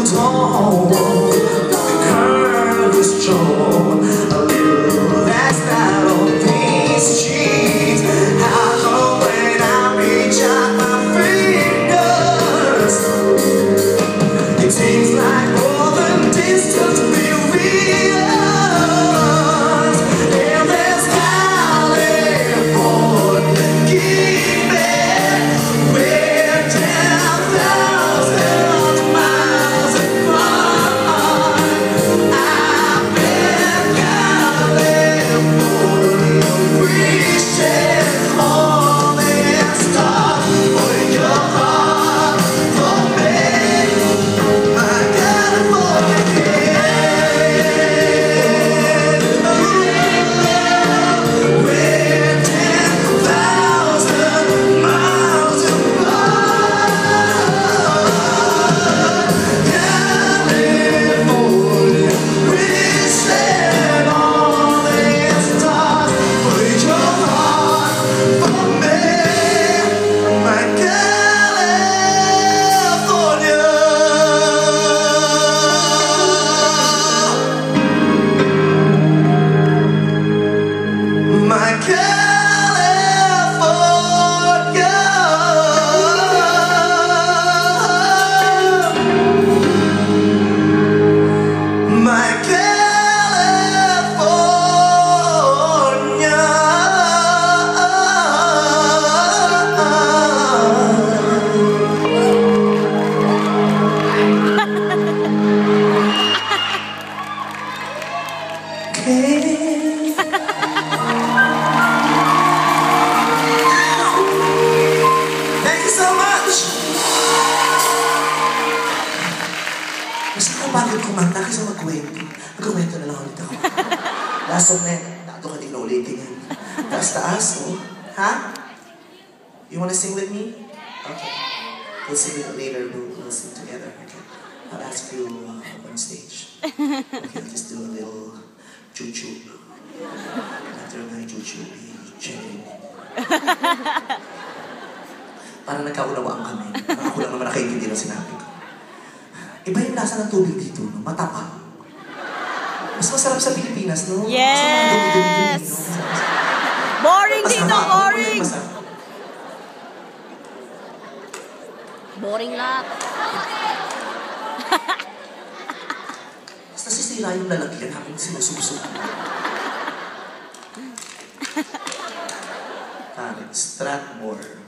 little tall, the curve is strong, a little less out on these streets. How come when I reach out my fingers, it seems like more than distance will realize. And there's California, keep it where 10,000 miles apart. I've been California, reaching all this stuff for your heart, for me, my California kid. We're 10,000 miles apart. California, reaching all these stars for your heart, for me, my California. My California, my California. Okay. Thank you so much! Mas nakapagod kumanta kasi magkwento. Magkwento na lang ulit ako. Last song na yan. Nato ka din na ulitin yan. Taas-taas, oh. Ha? You wanna sing with me? Okay. We'll sing it later. We'll sing together. Okay. I'll ask you on stage. Okay, I'll just do a little choo-choo. After my choo-choo, check-in. Parang nagkaunawaan kami. Ako lang naman nakaintindi ng sinabi ko. Iba yung lasa ng tubig dito, no? Matapang. Mas masarap sa Pilipinas, no? Yes! Boring dito, boring! Boring lahat. Basta sisira yung lalagyan habang sinusubsog. Strathmore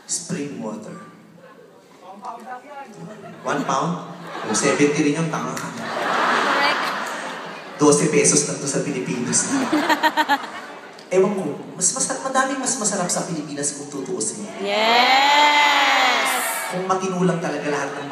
spring water. 1 pound? O 70 rin yung tanga. Correct. 12 pesos lang to sa Pilipinas. Ewan ko, madaming mas masarap sa Pilipinas kung tutuusin. Yes! Kung matinulang talaga lahat ng